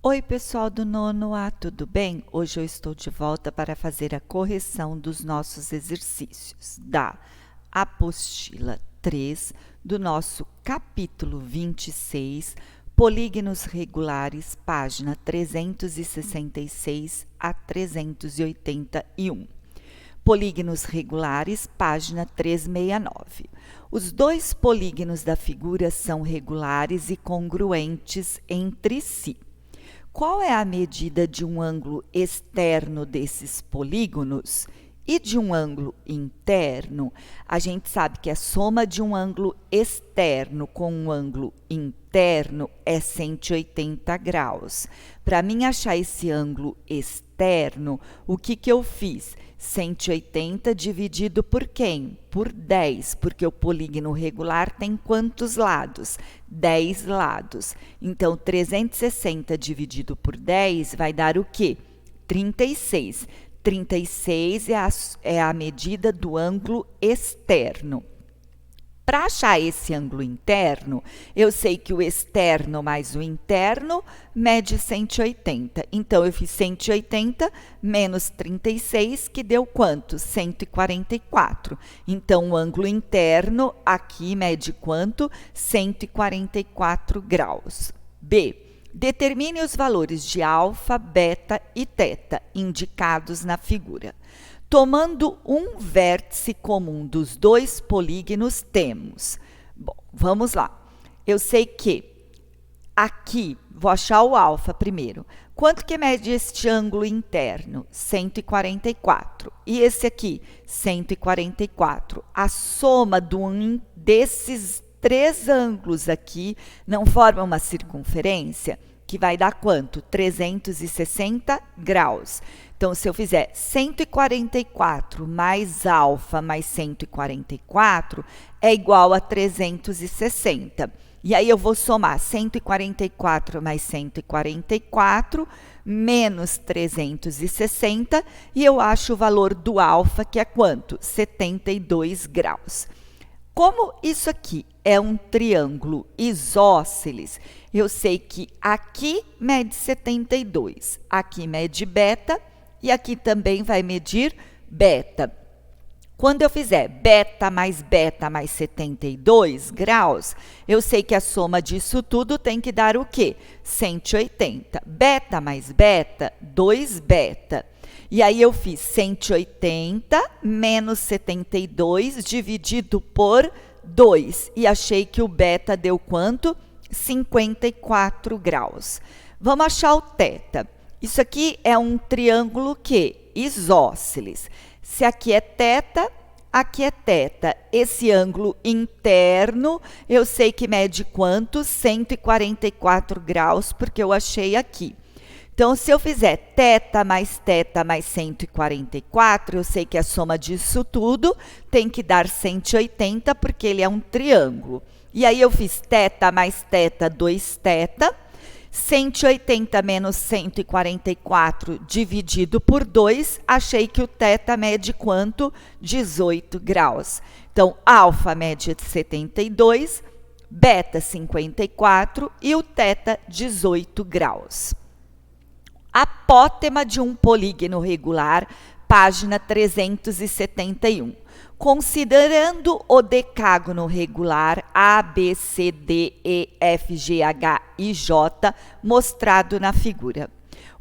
Oi, pessoal do nono A, tudo bem? Hoje eu estou de volta para fazer a correção dos nossos exercícios da apostila 3 do nosso capítulo 26, polígonos regulares, página 366 a 381. Polígonos regulares, página 369. Os dois polígonos da figura são regulares e congruentes entre si. Qual é a medida de um ângulo externo desses polígonos e de um ângulo interno? A gente sabe que a soma de um ângulo externo com um ângulo interno é 180 graus. Para mim achar esse ângulo externo, o que eu fiz? 180 dividido por quem? Por 10, porque o polígono regular tem quantos lados? 10 lados. Então, 360 dividido por 10 vai dar o quê? 36. 36 é a medida do ângulo externo. Para achar esse ângulo interno, eu sei que o externo mais o interno mede 180. Então, eu fiz 180 menos 36, que deu quanto? 144. Então, o ângulo interno aqui mede quanto? 144 graus. B. Determine os valores de alfa, beta e teta indicados na figura. Tomando um vértice comum dos dois polígonos, temos... Bom, vamos lá. Eu sei que aqui, vou achar o alfa primeiro. Quanto que mede este ângulo interno? 144. E esse aqui? 144. A soma desses três ângulos aqui não forma uma circunferência? Que vai dar quanto? 360 graus. Então, se eu fizer 144 mais alfa mais 144, é igual a 360. E aí, eu vou somar 144 mais 144, menos 360, e eu acho o valor do alfa, que é quanto? 72 graus. Como isso aqui é um triângulo isósceles, eu sei que aqui mede 72, aqui mede beta, e aqui também vai medir beta. Quando eu fizer beta mais 72 graus, eu sei que a soma disso tudo tem que dar o quê? 180. Beta mais beta, 2 beta. E aí, eu fiz 180 menos 72 dividido por 2. E achei que o beta deu quanto? 54 graus. Vamos achar o teta. Isso aqui é um triângulo que? Isósceles. Se aqui é teta, aqui é teta. Esse ângulo interno, eu sei que mede quanto? 144 graus, porque eu achei aqui. Então, se eu fizer teta mais 144, eu sei que a soma disso tudo tem que dar 180, porque ele é um triângulo. E aí, eu fiz teta mais teta, 2 teta. 180 menos 144 dividido por 2, achei que o teta mede quanto? 18 graus. Então, alfa mede 72, beta 54 e o teta 18 graus. Apótema de um polígono regular, página 371. Considerando o decágono regular A, B, C, D, E, F, G, H e J, mostrado na figura.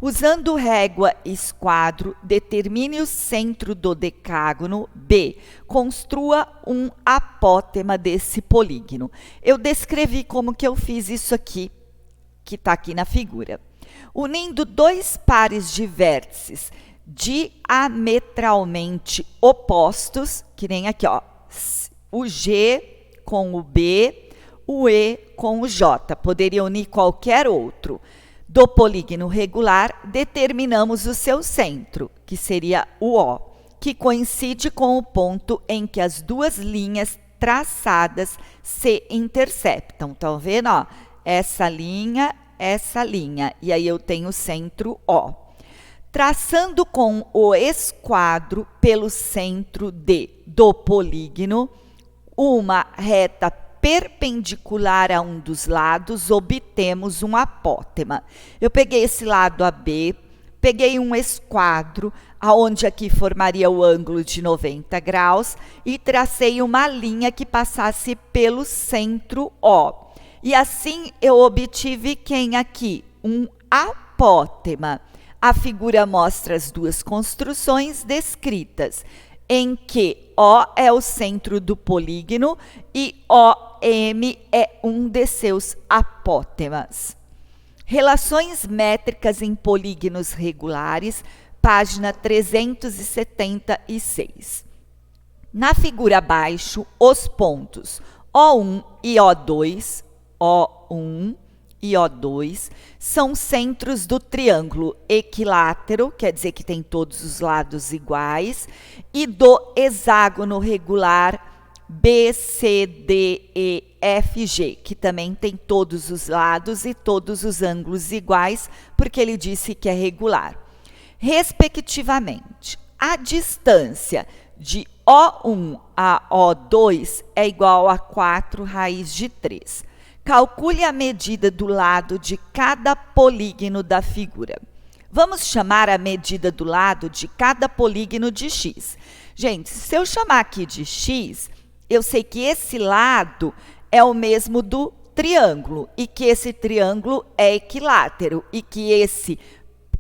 Usando régua e esquadro, determine o centro do decágono B. Construa um apótema desse polígono. Eu descrevi como que eu fiz isso aqui, que está aqui na figura. Unindo dois pares de vértices diametralmente opostos, que nem aqui, ó, o G com o B, o E com o J. Poderia unir qualquer outro. Do polígono regular, determinamos o seu centro, que seria o O, que coincide com o ponto em que as duas linhas traçadas se interceptam. Estão vendo? Ó, essa linha, e aí eu tenho o centro O. Traçando com o esquadro pelo centro do polígono uma reta perpendicular a um dos lados, obtemos um apótema. Eu peguei esse lado AB, peguei um esquadro, aonde aqui formaria o ângulo de 90 graus, e tracei uma linha que passasse pelo centro O. E assim eu obtive quem aqui? Um apótema. A figura mostra as duas construções descritas, em que O é o centro do polígono e OM é um de seus apótemas. Relações métricas em polígonos regulares, página 376. Na figura abaixo, os pontos O1 e O2, são centros do triângulo equilátero, quer dizer que tem todos os lados iguais, e do hexágono regular BCDEFG, que também tem todos os lados e todos os ângulos iguais, porque ele disse que é regular. Respectivamente, a distância de O1 a O2 é igual a 4 raiz de 3. Calcule a medida do lado de cada polígono da figura. Vamos chamar a medida do lado de cada polígono de x. Gente, se eu chamar aqui de x, eu sei que esse lado é o mesmo do triângulo e que esse triângulo é equilátero e que esse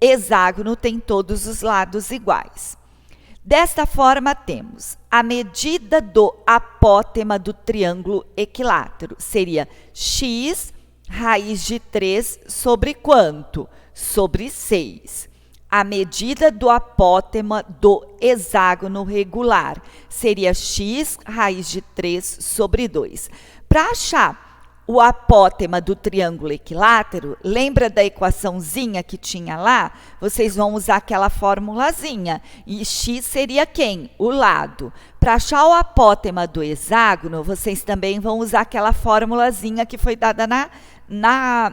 hexágono tem todos os lados iguais. Desta forma, temos a medida do apótema do triângulo equilátero. Seria x raiz de 3 sobre quanto? Sobre 6. A medida do apótema do hexágono regular seria x raiz de 3 sobre 2. Para achar o apótema do triângulo equilátero, lembra da equaçãozinha que tinha lá? Vocês vão usar aquela formulazinha. E x seria quem? O lado. Para achar o apótema do hexágono, vocês também vão usar aquela formulazinha que foi dada na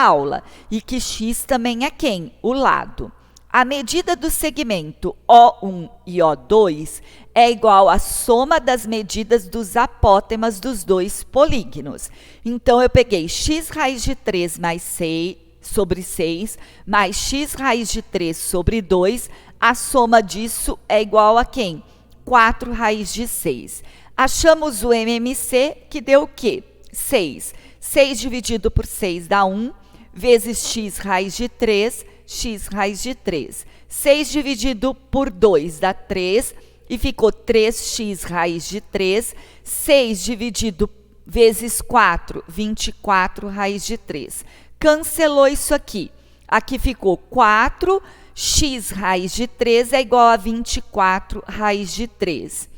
aula. E que x também é quem? O lado. A medida do segmento O1 e O2 é igual à soma das medidas dos apótemas dos dois polígonos. Então, eu peguei x raiz de 3 mais 6 sobre 6, mais x raiz de 3 sobre 2. A soma disso é igual a quem? 4 raiz de 6. Achamos o MMC, que deu o quê? 6. 6 dividido por 6 dá 1, vezes x raiz de 3, x raiz de 3. 6 dividido por 2 dá 3 e ficou 3x raiz de 3. 6 dividido vezes 4, 24 raiz de 3. Cancelou isso aqui. Aqui ficou 4, x raiz de 3 é igual a 24 raiz de 3.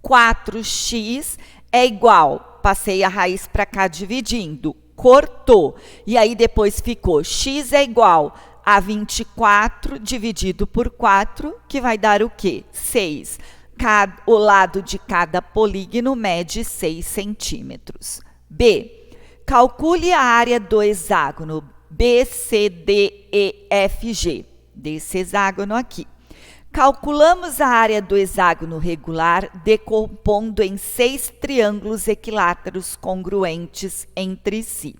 4x é igual, passei a raiz para cá dividindo, cortou. E aí depois ficou x é igual a 24 dividido por 4, que vai dar o quê? 6. O lado de cada polígono mede 6 centímetros. B. Calcule a área do hexágono BCDEFG, desse hexágono aqui. Calculamos a área do hexágono regular decompondo em 6 triângulos equiláteros congruentes entre si.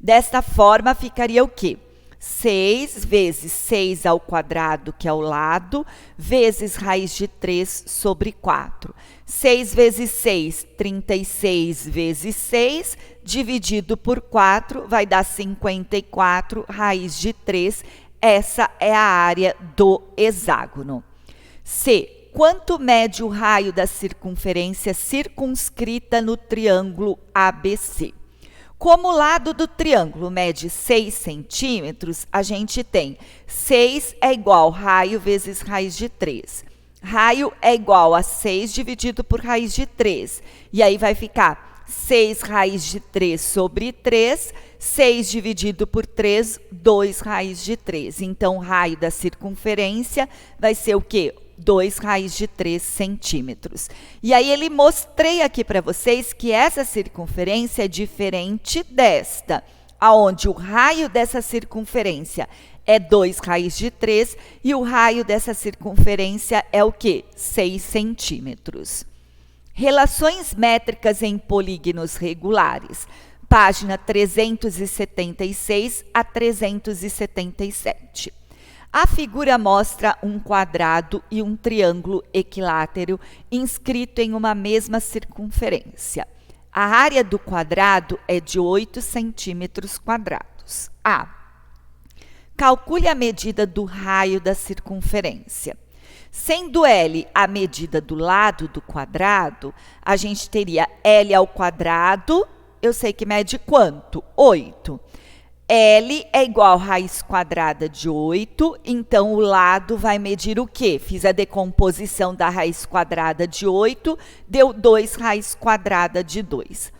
Desta forma, ficaria o quê? 6 vezes 6 ao quadrado, que é o lado, vezes raiz de 3 sobre 4. 6 vezes 6, 36 vezes 6, dividido por 4, vai dar 54 raiz de 3. Essa é a área do hexágono. C. Quanto mede o raio da circunferência circunscrita no triângulo ABC? Como o lado do triângulo mede 6 centímetros, a gente tem 6 é igual raio vezes raiz de 3. Raio é igual a 6 dividido por raiz de 3. E aí vai ficar 6 raiz de 3 sobre 3, 6 dividido por 3, 2 raiz de 3. Então, o raio da circunferência vai ser o quê? 2 raiz de 3 centímetros. E aí, ele mostrei aqui para vocês que essa circunferência é diferente desta, aonde o raio dessa circunferência é 2 raiz de 3 e o raio dessa circunferência é o quê? 6 centímetros. Relações métricas em polígonos regulares, página 376 a 377. A figura mostra um quadrado e um triângulo equilátero inscrito em uma mesma circunferência. A área do quadrado é de 8 centímetros quadrados. A. Calcule a medida do raio da circunferência. Sendo L a medida do lado do quadrado, a gente teria L ao quadrado, eu sei que mede quanto? 8. L é igual a raiz quadrada de 8, então o lado vai medir o quê? Fiz a decomposição da raiz quadrada de 8, deu 2 raiz quadrada de 2.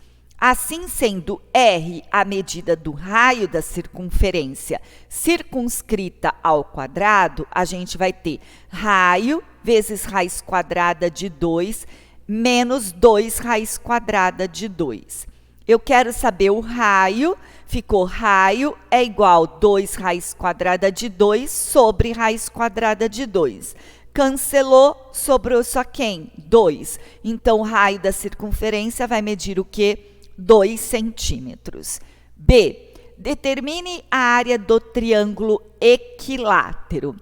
Assim sendo R a medida do raio da circunferência circunscrita ao quadrado, a gente vai ter raio vezes raiz quadrada de 2 menos 2 raiz quadrada de 2. Eu quero saber o raio, ficou raio é igual a 2 raiz quadrada de 2 sobre raiz quadrada de 2. Cancelou, sobrou só quem? 2. Então, o raio da circunferência vai medir o quê? 2 centímetros. B. Determine a área do triângulo equilátero.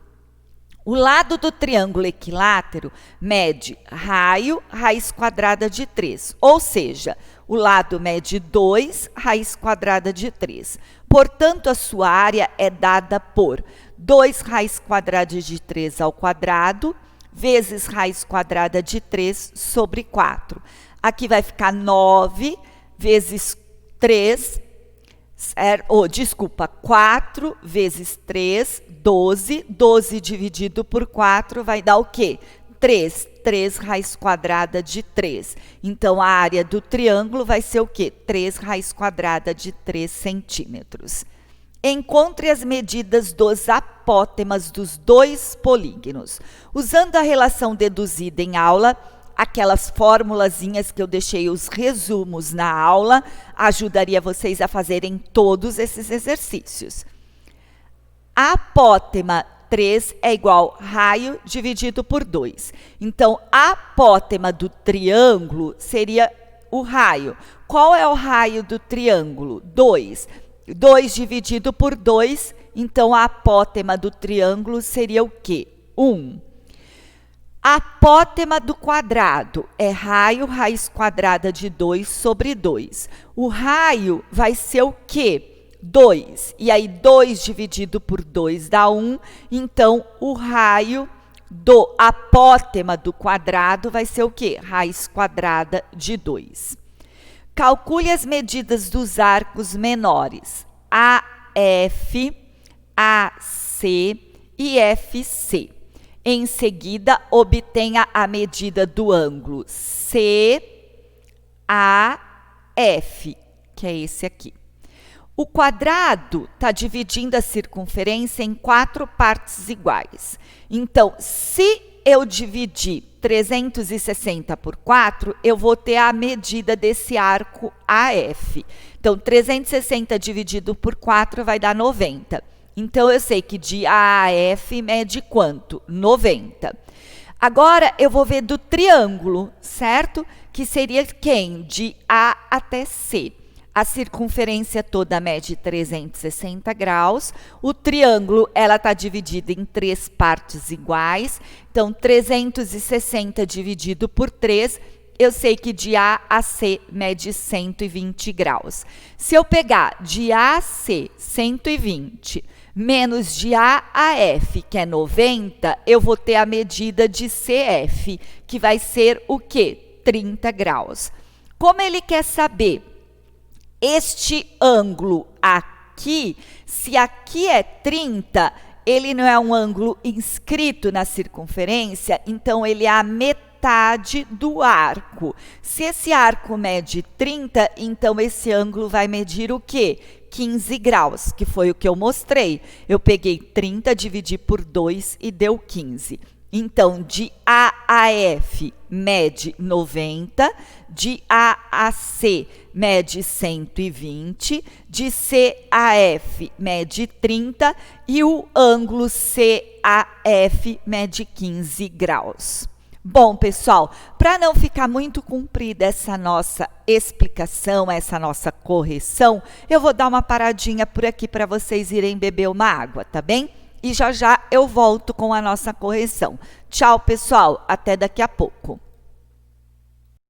O lado do triângulo equilátero mede raio, raiz quadrada de 3. Ou seja, o lado mede 2, raiz quadrada de 3. Portanto, a sua área é dada por 2 raiz quadrada de 3 ao quadrado, vezes raiz quadrada de 3 sobre 4. Aqui vai ficar 9 vezes 3, 4 vezes 3, 12. 12 dividido por 4 vai dar o quê? 3. 3 raiz quadrada de 3. Então, a área do triângulo vai ser o quê? 3 raiz quadrada de 3 centímetros. Encontre as medidas dos apótemas dos dois polígonos. Usando a relação deduzida em aula, aquelas formulazinhas que eu deixei os resumos na aula, ajudaria vocês a fazerem todos esses exercícios. A apótema 3 é igual a raio dividido por 2. Então, a apótema do triângulo seria o raio. Qual é o raio do triângulo? 2. 2 dividido por 2, então a apótema do triângulo seria o quê? 1. A apótema do quadrado é raio raiz quadrada de 2 sobre 2. O raio vai ser o quê? 2. E aí, 2 dividido por 2 dá 1. Então, o raio do apótema do quadrado vai ser o quê? Raiz quadrada de 2. Calcule as medidas dos arcos menores AF, AC e FC. Em seguida, obtenha a medida do ângulo CAF, que é esse aqui. O quadrado está dividindo a circunferência em 4 partes iguais. Então, se eu dividir 360 por 4, eu vou ter a medida desse arco AF. Então, 360 dividido por 4 vai dar 90. Então, eu sei que de A a F mede quanto? 90. Agora, eu vou ver do triângulo, certo? Que seria quem? De A até C. A circunferência toda mede 360 graus. O triângulo, ela está dividida em 3 partes iguais. Então, 360 dividido por 3, eu sei que de A a C mede 120 graus. Se eu pegar de A a C, 120, menos de A a F, que é 90, eu vou ter a medida de CF, que vai ser o quê? 30 graus. Como ele quer saber este ângulo aqui, se aqui é 30, ele não é um ângulo inscrito na circunferência, então ele é a metade do arco. Se esse arco mede 30, então esse ângulo vai medir o quê? 15 graus, que foi o que eu mostrei. Eu peguei 30, dividi por 2 e deu 15. Então, de A a F mede 90, de A a C mede 120, de C a F mede 30 e o ângulo CAF mede 15 graus. Bom, pessoal, para não ficar muito comprida essa nossa explicação, essa nossa correção, eu vou dar uma paradinha por aqui para vocês irem beber uma água, tá bem? E já já eu volto com a nossa correção. Tchau, pessoal, até daqui a pouco.